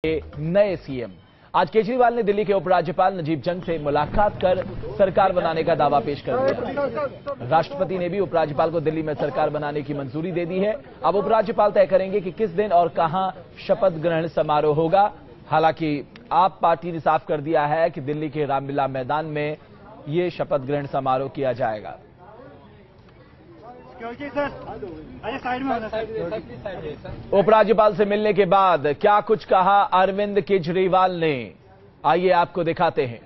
नए सीएम। आज केजरीवाल ने दिल्ली के उपराज्यपाल नजीब जंग से मुलाकात कर सरकार बनाने का दावा पेश कर दिया। राष्ट्रपति ने भी उपराज्यपाल को दिल्ली में सरकार बनाने की मंजूरी दे दी है। अब उपराज्यपाल तय करेंगे कि किस दिन और कहां शपथ ग्रहण समारोह होगा। हालांकि आप पार्टी ने साफ कर दिया है कि दिल्ली के रामलीला मैदान में ये शपथ ग्रहण समारोह किया जाएगा। उपराज्यपाल से मिलने के बाद क्या कुछ कहा अरविंद केजरीवाल ने, आइए आपको दिखाते हैं।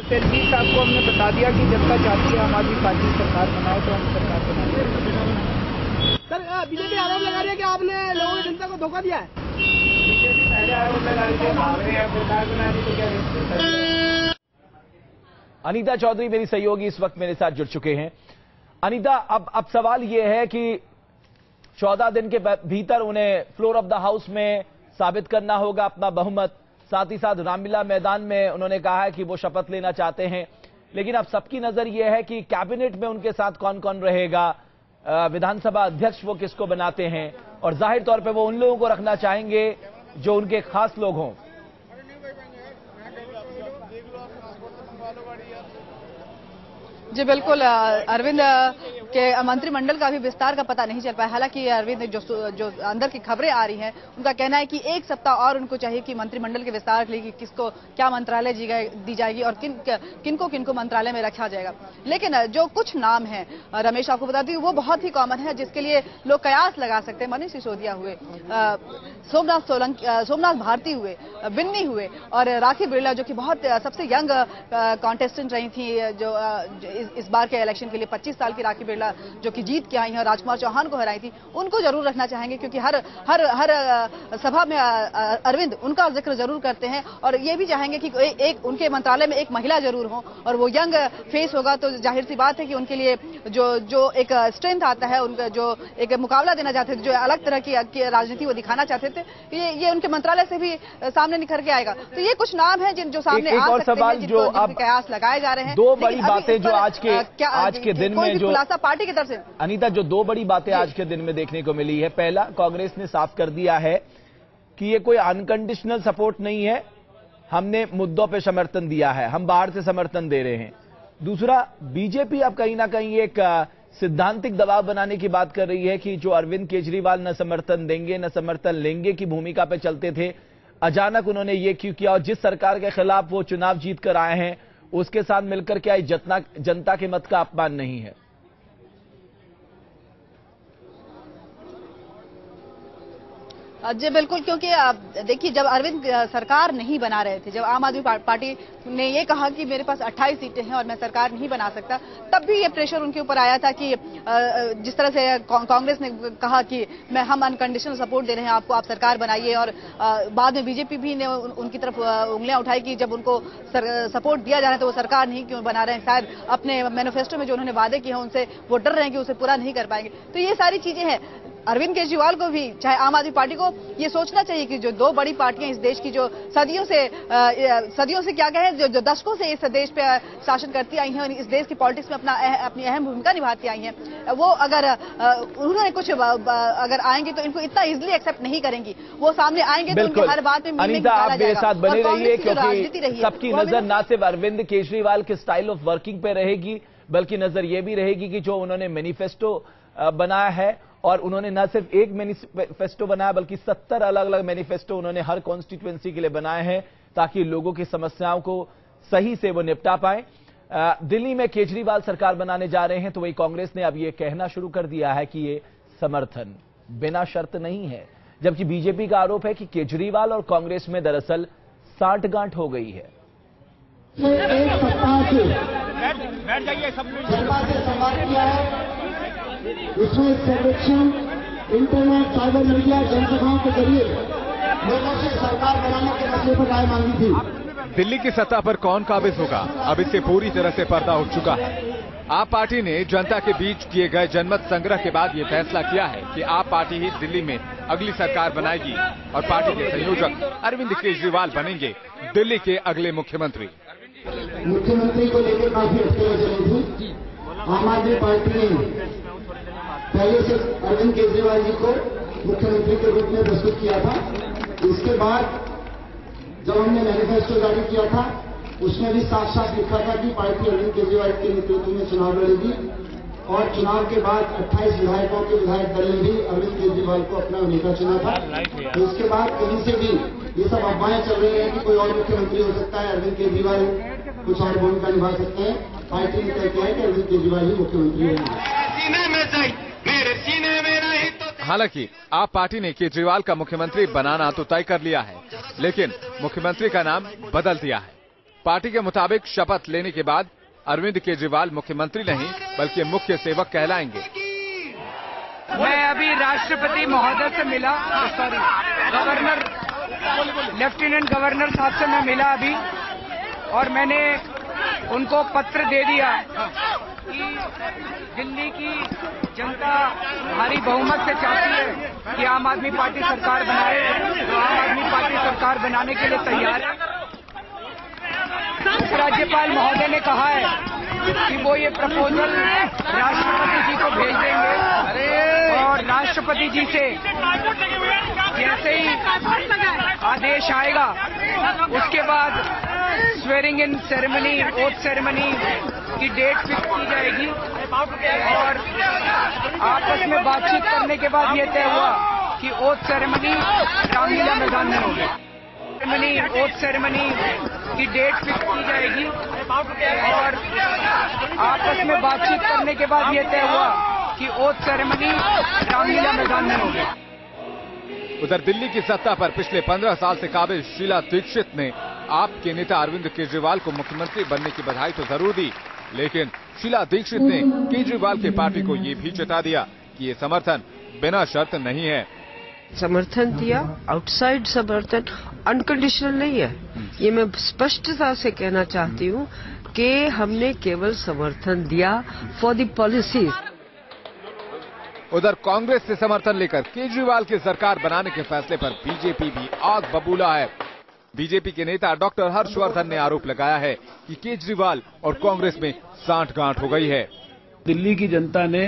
तेलवी साहब को हमने बता दिया कि जनता चाहती है आम आदमी पार्टी सरकार बनाए तो हम सरकार बनाएंगे। सर बीजेपी आरोप लगा रही है कि आपने लोगों ने जनता को धोखा दिया है। बीजेपी पहले आरोप लगा रही है भाग रहे हैं सरकार बनाने तो क्या। अनीता चौधरी मेरी सहयोगी इस वक्त मेरे साथ जुड़ चुके हैं। अनीता, अब सवाल यह है कि 14 दिन के भीतर उन्हें फ्लोर ऑफ द हाउस में साबित करना होगा अपना बहुमत। साथ ही साथ रामलीला मैदान में उन्होंने कहा है कि वो शपथ लेना चाहते हैं। लेकिन अब सबकी नजर यह है कि कैबिनेट में उनके साथ कौन कौन रहेगा, विधानसभा अध्यक्ष वो किसको बनाते हैं, और जाहिर तौर पर वो उन लोगों को रखना चाहेंगे जो उनके खास लोग हों। जी बिल्कुल, अरविंद के मंत्रिमंडल का भी विस्तार का पता नहीं चल पाया। हालांकि अरविंद जो अंदर की खबरें आ रही हैं उनका कहना है कि एक सप्ताह और उनको चाहिए कि मंत्रिमंडल के विस्तार के लिए कि किसको क्या मंत्रालय दी जाएगी और किनको मंत्रालय में रखा जाएगा। लेकिन जो कुछ नाम हैं रमेश आपको बता दी वो बहुत ही कॉमन है, जिसके लिए लोग कयास लगा सकते हैं। मनीष सिसोदिया हुए, सोमनाथ भारती हुए, बिन्नी हुए और राखी बिरला जो कि बहुत सबसे यंग कॉन्टेस्टेंट रही थी जो इस बार के इलेक्शन के लिए 25 साल की राखी बिरला जो कि जीत के आई हैं और राजकुमार चौहान को हराई थी, उनको जरूर रखना चाहेंगे क्योंकि हर सभा में अरविंद उनका जिक्र जरूर करते हैं और ये भी चाहेंगे कि एक उनके मंत्रालय में एक महिला जरूर हो और वो यंग फेस होगा तो जाहिर सी बात है कि उनके लिए जो एक स्ट्रेंथ आता है, उनका जो एक मुकाबला देना चाहते थे, जो अलग तरह की राजनीति वो दिखाना चाहते थे, ये उनके मंत्रालय से भी सामने निखर के आएगा। तो ये कुछ नाम है जो सामने आ सकते हैं, जिनको कयास लगाए जा रहे हैं। दो बड़ी बातें जो आज के दिन में जो पार्टी की तरफ से अनीता, जो दो बड़ी बातें आज के दिन में देखने को मिली है। पहला, कांग्रेस ने साफ कर दिया है कि ये कोई अनकंडीशनल सपोर्ट नहीं है, हमने मुद्दों पे समर्थन दिया है, हम बाहर से समर्थन दे रहे हैं। दूसरा, बीजेपी अब कहीं ना कहीं एक सिद्धांतिक दबाव बनाने की बात कर रही है कि जो अरविंद केजरीवाल न समर्थन देंगे न समर्थन लेंगे की भूमिका पे चलते थे, अचानक उन्होंने ये क्यों किया और जिस सरकार के खिलाफ वो चुनाव जीत कर आए हैं उसके साथ मिलकर क्या जनता के मत का अपमान नहीं है? जी बिल्कुल, क्योंकि देखिए जब अरविंद सरकार नहीं बना रहे थे, जब आम आदमी पार्टी ने ये कहा कि मेरे पास 28 सीटें हैं और मैं सरकार नहीं बना सकता, तब भी ये प्रेशर उनके ऊपर आया था कि जिस तरह से कांग्रेस ने कहा कि हम अनकंडीशनल सपोर्ट दे रहे हैं आपको, आप सरकार बनाइए, और बाद में बीजेपी भी ने उनकी तरफ उंगलियां उठाई कि जब उनको सपोर्ट दिया जा रहा है तो वो सरकार नहीं क्यों बना रहे हैं, शायद अपने मैनिफेस्टो में जो उन्होंने वादे किए हैं उनसे वो डर रहे हैं कि उसे पूरा नहीं कर पाएंगे। तो ये सारी चीजें हैं। अरविंद केजरीवाल को भी, चाहे आम आदमी पार्टी को, ये सोचना चाहिए कि जो दो बड़ी पार्टियां इस देश की जो सदियों से क्या कहें, जो दशकों से इस देश पे शासन करती आई हैं और इस देश की पॉलिटिक्स में अपनी अहम भूमिका निभाती आई हैं, वो अगर उन्होंने कुछ अगर आएंगे तो इनको इतना इजीली एक्सेप्ट नहीं करेंगी। वो सामने आएंगे तो उनकी हर बात में अनीता, आप मेरे साथ बने रहिए क्योंकि सबकी नजर ना सिर्फ अरविंद केजरीवाल के स्टाइल ऑफ वर्किंग पे रहेगी बल्कि नजर ये भी रहेगी कि जो उन्होंने मैनिफेस्टो बनाया है, और उन्होंने न सिर्फ एक मैनिफेस्टो बनाया बल्कि 70 अलग अलग मैनिफेस्टो उन्होंने हर कॉन्स्टिट्यूएंसी के लिए बनाए हैं ताकि लोगों की समस्याओं को सही से वो निपटा पाए। दिल्ली में केजरीवाल सरकार बनाने जा रहे हैं तो वही कांग्रेस ने अब ये कहना शुरू कर दिया है कि ये समर्थन बिना शर्त नहीं है, जबकि बीजेपी का आरोप है कि केजरीवाल और कांग्रेस में दरअसल साठगांठ हो गई है। एक सप्ताह से बैठ जाइए, सब किया है। इसमें सर्वेक्षण, इंटरनेट, साइबर मीडिया, जनसभाओं के जरिए लोगों से सरकार बनाने के मसले पर राय मांगी थी। दिल्ली की सत्ता पर कौन काबिज होगा, अब इससे पूरी तरह से पर्दा उठ चुका है। आप पार्टी ने जनता के बीच किए गए जनमत संग्रह के बाद ये फैसला किया है कि आप पार्टी ही दिल्ली में अगली सरकार बनाएगी और पार्टी के संयोजक अरविंद केजरीवाल बनेंगे दिल्ली के अगले मुख्यमंत्री। मुख्यमंत्री को लेकर काफी अटकलें थी। आम आदमी पार्टी ने पहले से अरविंद केजरीवाल जी को मुख्यमंत्री के रूप में प्रस्तुत किया था। उसके बाद जब हमने मैनिफेस्टो जारी किया था, उसमें भी साफ साफ लिखा था कि पार्टी अरविंद केजरीवाल के नेतृत्व में चुनाव लड़ेगी और चुनाव के बाद 28 विधायकों के विधायक दल ने भी अरविंद केजरीवाल को अपना नेता चुना था। तो इसके बाद कहीं से भी ये सब अफवाहें चल रही है कि कोई और मुख्यमंत्री हो सकता है, अरविंद केजरीवाल कुछ और भूमिका निभा सकते हैं। पार्टी ने तय किया है कि अरविंद केजरीवाल ही मुख्यमंत्री होंगे। हालांकि आप पार्टी ने केजरीवाल का मुख्यमंत्री बनाना तो तय कर लिया है, लेकिन मुख्यमंत्री का नाम बदल दिया है। पार्टी के मुताबिक शपथ लेने के बाद अरविंद केजरीवाल मुख्यमंत्री नहीं बल्कि मुख्य सेवक कहलाएंगे। मैं अभी राष्ट्रपति महोदय से मिला, गवर्नर लेफ्टिनेंट गवर्नर साहब से मैं मिला अभी, और मैंने उनको पत्र दे दिया कि दिल्ली की जनता भारी बहुमत से चाहती है कि आम आदमी पार्टी सरकार बनाए, तो आम आदमी पार्टी सरकार बनाने के लिए तैयार है। राज्यपाल महोदय ने कहा है कि वो ये प्रपोजल राष्ट्रपति जी को भेज देंगे और राष्ट्रपति जी से जैसे ही आदेश आएगा उसके बाद swearing in ceremony, oath ceremony की डेट फिक्स की जाएगी और आपस में बातचीत करने के बाद ये तय हुआ कि ओथ सेरेमनी रामलीला मैदान में होगी। ओथ सेरेमनी की डेट फिक्स की जाएगी और आपस में बातचीत करने के बाद ये तय हुआ कि ओथ सेरेमनी रामलीला मैदान में होगी। उधर दिल्ली की सत्ता पर पिछले 15 साल से काबिज शीला दीक्षित ने आपके नेता अरविंद केजरीवाल को मुख्यमंत्री बनने की बधाई तो जरूर दी, लेकिन शीला दीक्षित ने केजरीवाल की पार्टी को ये भी चेता दिया कि ये समर्थन बिना शर्त नहीं है। समर्थन दिया, आउटसाइड समर्थन, अनकंडीशनल नहीं है। ये मैं स्पष्टता से कहना चाहती हूँ कि हमने केवल समर्थन दिया फॉर द पॉलिसी। उधर कांग्रेस से समर्थन लेकर केजरीवाल की सरकार बनाने के फैसले पर बीजेपी भी आग बबूला है। बीजेपी के नेता डॉक्टर हर्षवर्धन ने आरोप लगाया है कि केजरीवाल और कांग्रेस में सांठगांठ हो गई है। दिल्ली की जनता ने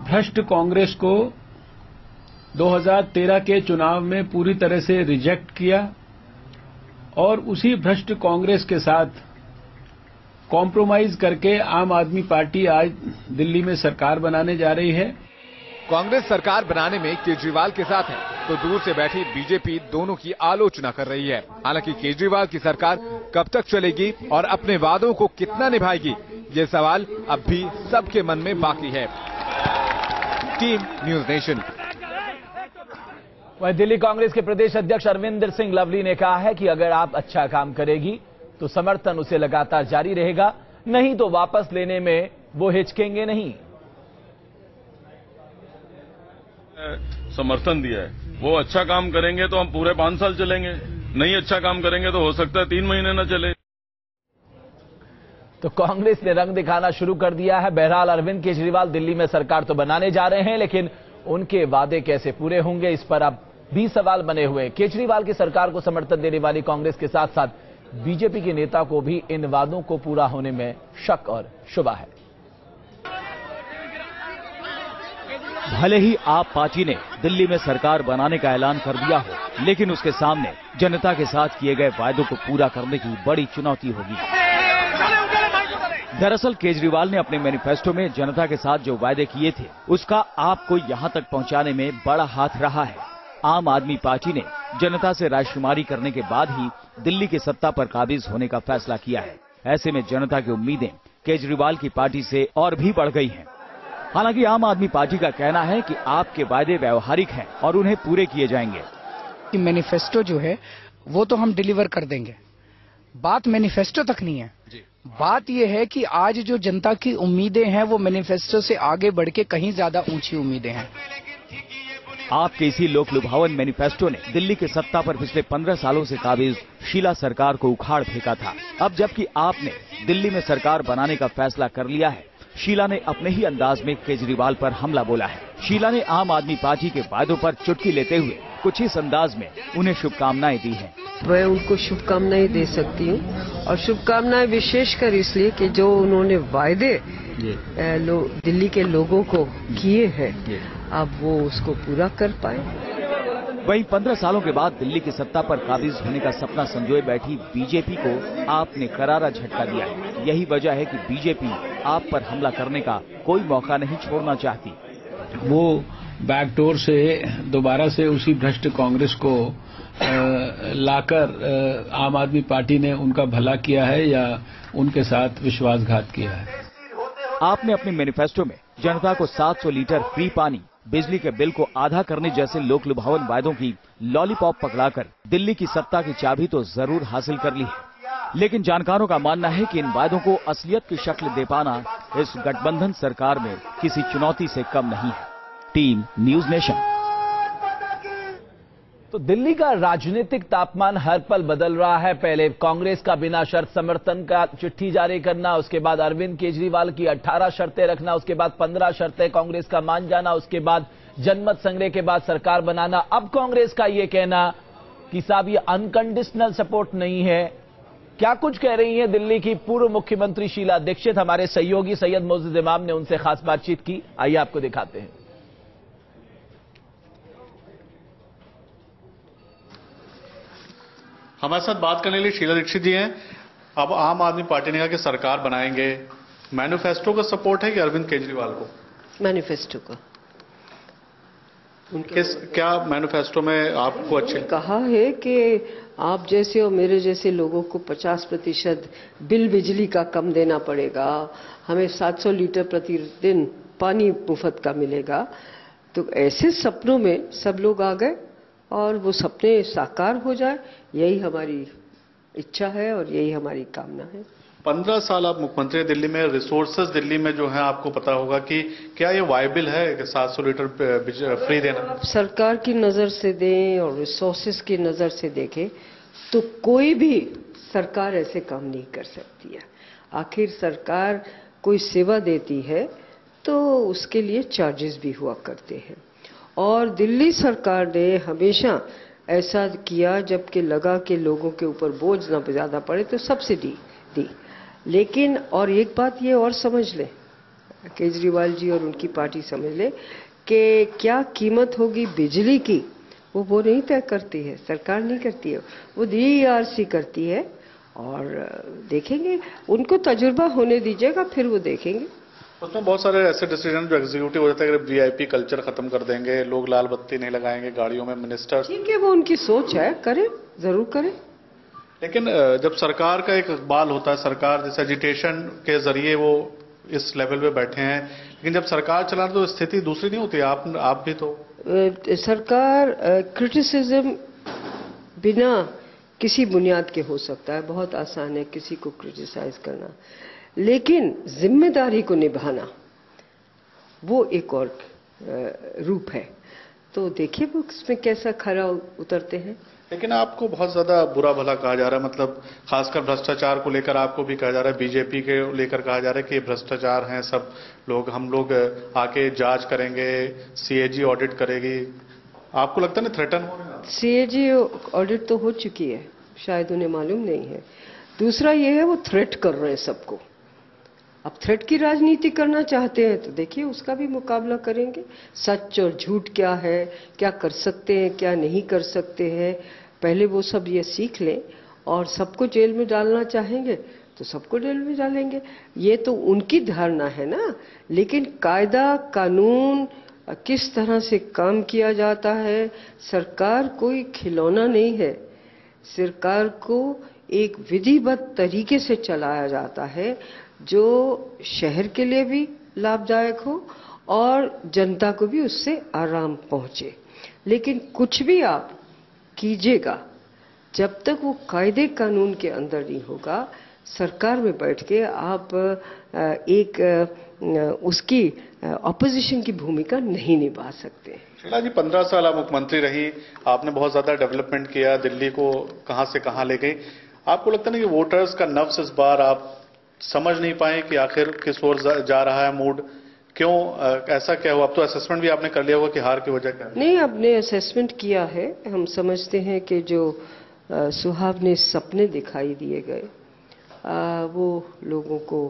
भ्रष्ट कांग्रेस को 2013 के चुनाव में पूरी तरह से रिजेक्ट किया और उसी भ्रष्ट कांग्रेस के साथ कॉम्प्रोमाइज करके आम आदमी पार्टी आज दिल्ली में सरकार बनाने जा रही है। कांग्रेस सरकार बनाने में केजरीवाल के साथ है तो दूर से बैठी बीजेपी दोनों की आलोचना कर रही है। हालांकि केजरीवाल की सरकार कब तक चलेगी और अपने वादों को कितना निभाएगी, ये सवाल अब भी सबके मन में बाकी है। Team news nation. वहीं दिल्ली कांग्रेस के प्रदेश अध्यक्ष अरविंदर सिंह लवली ने कहा है कि अगर आप अच्छा काम करेगी तो समर्थन उसे लगातार जारी रहेगा, नहीं तो वापस लेने में वो हिचकेंगे नहीं। समर्थन दिया है, वो अच्छा काम करेंगे तो हम पूरे 5 साल चलेंगे, नहीं अच्छा काम करेंगे तो हो सकता है 3 महीने न चले। तो कांग्रेस ने रंग दिखाना शुरू कर दिया है। बहरहाल अरविंद केजरीवाल दिल्ली में सरकार तो बनाने जा रहे हैं, लेकिन उनके वादे कैसे पूरे होंगे इस पर अब भी सवाल बने हुए। केजरीवाल की सरकार को समर्थन देने वाली कांग्रेस के साथ साथ बीजेपी के नेता को भी इन वादों को पूरा होने में शक और शुबा है। भले ही आप पार्टी ने दिल्ली में सरकार बनाने का ऐलान कर दिया हो, लेकिन उसके सामने जनता के साथ किए गए वायदों को पूरा करने की बड़ी चुनौती होगी। दरअसल केजरीवाल ने अपने मैनिफेस्टो में जनता के साथ जो वायदे किए थे उसका आपको यहां तक पहुंचाने में बड़ा हाथ रहा है। आम आदमी पार्टी ने जनता से रायशुमारी करने के बाद ही दिल्ली की सत्ता पर काबिज होने का फैसला किया है। ऐसे में जनता की उम्मीदें केजरीवाल की पार्टी से और भी बढ़ गई हैं। हालांकि आम आदमी पार्टी का कहना है कि आपके वायदे व्यवहारिक हैं और उन्हें पूरे किए जाएंगे। मैनिफेस्टो जो है वो तो हम डिलीवर कर देंगे, बात मैनिफेस्टो तक नहीं है। बात यह है कि आज जो जनता की उम्मीदें हैं वो मैनिफेस्टो से आगे बढ़ के कहीं ज्यादा ऊंची उम्मीदें हैं। आपके इसी लोक लुभावन मैनिफेस्टो ने दिल्ली की सत्ता पर पिछले 15 सालों से काबिज शीला सरकार को उखाड़ फेंका था। अब जबकि आपने दिल्ली में सरकार बनाने का फैसला कर लिया है, शीला ने अपने ही अंदाज में केजरीवाल पर हमला बोला है। शीला ने आम आदमी पार्टी के वायदों पर चुटकी लेते हुए कुछ इस अंदाज में उन्हें शुभकामनाएं दी हैं। मैं उनको शुभकामनाएं दे सकती हूँ और शुभकामनाएं विशेषकर इसलिए कि जो उन्होंने वायदे दिल्ली के लोगों को किए हैं अब वो उसको पूरा कर पाए। वहीं 15 सालों के बाद दिल्ली की सत्ता पर काबिज होने का सपना संजोए बैठी बीजेपी को आप ने करारा झटका दिया है। यही वजह है कि बीजेपी आप पर हमला करने का कोई मौका नहीं छोड़ना चाहती। वो बैकडोर से दोबारा से उसी भ्रष्ट कांग्रेस को लाकर आम आदमी पार्टी ने उनका भला किया है या उनके साथ विश्वासघात किया है। आपने अपने मैनिफेस्टो में जनता को 700 लीटर फ्री पानी, बिजली के बिल को आधा करने जैसे लोक लुभावन वायदों की लॉलीपॉप पकड़ाकर दिल्ली की सत्ता की चाबी तो जरूर हासिल कर ली है, लेकिन जानकारों का मानना है कि इन वायदों को असलियत की शक्ल दे पाना इस गठबंधन सरकार में किसी चुनौती से कम नहीं है। Team news nation. तो दिल्ली का राजनीतिक तापमान हर पल बदल रहा है। पहले कांग्रेस का बिना शर्त समर्थन का चिट्ठी जारी करना, उसके बाद अरविंद केजरीवाल की 18 शर्तें रखना, उसके बाद 15 शर्तें कांग्रेस का मान जाना, उसके बाद जनमत संग्रह के बाद सरकार बनाना। अब कांग्रेस का यह कहना कि साहब ये अनकंडीशनल सपोर्ट नहीं है। क्या कुछ कह रही है दिल्ली की पूर्व मुख्यमंत्री शीला दीक्षित। हमारे सहयोगी सैयद मोअज़्ज़ज़ इमाम ने उनसे खास बातचीत की, आइए आपको दिखाते हैं। हमारे साथ बात करने के लिए शीला दीक्षित जी हैं। अब आम आदमी पार्टी ने कहा कि सरकार बनाएंगे, मैनिफेस्टो का सपोर्ट है कि अरविंद केजरीवाल को? मैनिफेस्टो का। क्या मैनिफेस्टो में आपको अच्छे कहा है कि आप जैसे और मेरे जैसे लोगों को 50% बिल बिजली का कम देना पड़ेगा, हमें 700 लीटर प्रतिदिन पानी मुफ्त का मिलेगा। तो ऐसे सपनों में सब लोग आ गए और वो सपने साकार हो जाए, यही हमारी इच्छा है और यही हमारी कामना है। 15 साल आप मुख्यमंत्री दिल्ली में, रिसोर्सेज दिल्ली में जो है आपको पता होगा कि क्या ये वायबल है कि 700 लीटर फ्री देना? आप सरकार की नजर से दें और रिसोर्सेज की नजर से देखें तो कोई भी सरकार ऐसे काम नहीं कर सकती है। आखिर सरकार कोई सेवा देती है तो उसके लिए चार्जेस भी हुआ करते हैं और दिल्ली सरकार ने हमेशा ऐसा किया जबकि लगा कि लोगों के ऊपर बोझ ना ज्यादा पड़े तो सब्सिडी दी। लेकिन और एक बात ये और समझ ले, केजरीवाल जी और उनकी पार्टी समझ ले कि क्या कीमत होगी बिजली की वो नहीं तय करती है, सरकार नहीं करती है, वो DERC करती है। और देखेंगे, उनको तजुर्बा होने दीजिएगा फिर वो देखेंगे। उसमें बहुत सारे ऐसे डिसीजन जो एग्जीक्यूटिव हो जाते हैं कि VIP कल्चर खत्म कर देंगे, लोग लाल बत्ती नहीं लगाएंगे गाड़ियों में, मिनिस्टर। ठीक है, वो उनकी सोच है, करें, जरूर करें। लेकिन जब सरकार का एक इकबाल होता है, सरकार जैसे एजिटेशन के जरिए वो इस लेवल पे बैठे हैं, लेकिन जब सरकार चला तो स्थिति दूसरी नहीं होती? आप भी तो सरकार क्रिटिसिज्म बिना किसी बुनियाद के हो सकता है, बहुत आसान है किसी को क्रिटिसाइज करना, लेकिन जिम्मेदारी को निभाना वो एक और रूप है। तो देखिए वो इसमें कैसा खरा उतरते हैं। लेकिन आपको बहुत ज्यादा बुरा भला कहा जा रहा है, मतलब खासकर भ्रष्टाचार को लेकर आपको भी कहा जा रहा है, बीजेपी के लेकर कहा जा रहा है कि ये भ्रष्टाचार हैं सब लोग, हम लोग आके जांच करेंगे, CAG ऑडिट करेगी। आपको लगता नहीं थ्रेटन हो रहा है? CAG ऑडिट तो हो चुकी है, शायद उन्हें मालूम नहीं है। दूसरा ये है वो थ्रेट कर रहे हैं सबको। अब थ्रेट की राजनीति करना चाहते हैं तो देखिए उसका भी मुकाबला करेंगे। सच और झूठ क्या है, क्या कर सकते हैं, क्या नहीं कर सकते हैं, पहले वो सब ये सीख लें। और सबको जेल में डालना चाहेंगे तो सबको जेल में डालेंगे, ये तो उनकी धारणा है ना। लेकिन कायदा कानून किस तरह से काम किया जाता है, सरकार कोई खिलौना नहीं है, सरकार को एक विधिवत तरीके से चलाया जाता है जो शहर के लिए भी लाभदायक हो और जनता को भी उससे आराम पहुंचे। लेकिन कुछ भी आप कीजिएगा, जब तक वो कायदे कानून के अंदर नहीं होगा, सरकार में बैठ के आप उसकी ऑपोजिशन की भूमिका नहीं निभा सकते। शीला जी, 15 साल आप मुख्यमंत्री रही, आपने बहुत ज्यादा डेवलपमेंट किया, दिल्ली को कहां से कहां ले गई। आपको लगता नहीं कि वोटर्स का नफ्स इस बार आप समझ नहीं पाए कि आखिर किस ओर जा रहा है मूड, क्यों ऐसा क्या हुआ? अब तो असेसमेंट भी आपने कर लिया होगा कि हार की वजह क्या है? नहीं, आपने असेसमेंट किया है। हम समझते हैं कि जो सुहावने सपने दिखाई दिए गए वो लोगों को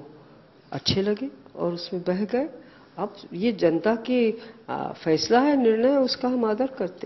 अच्छे लगे और उसमें बह गए। अब ये जनता की फैसला है, निर्णय है, उसका हम आदर करते हैं।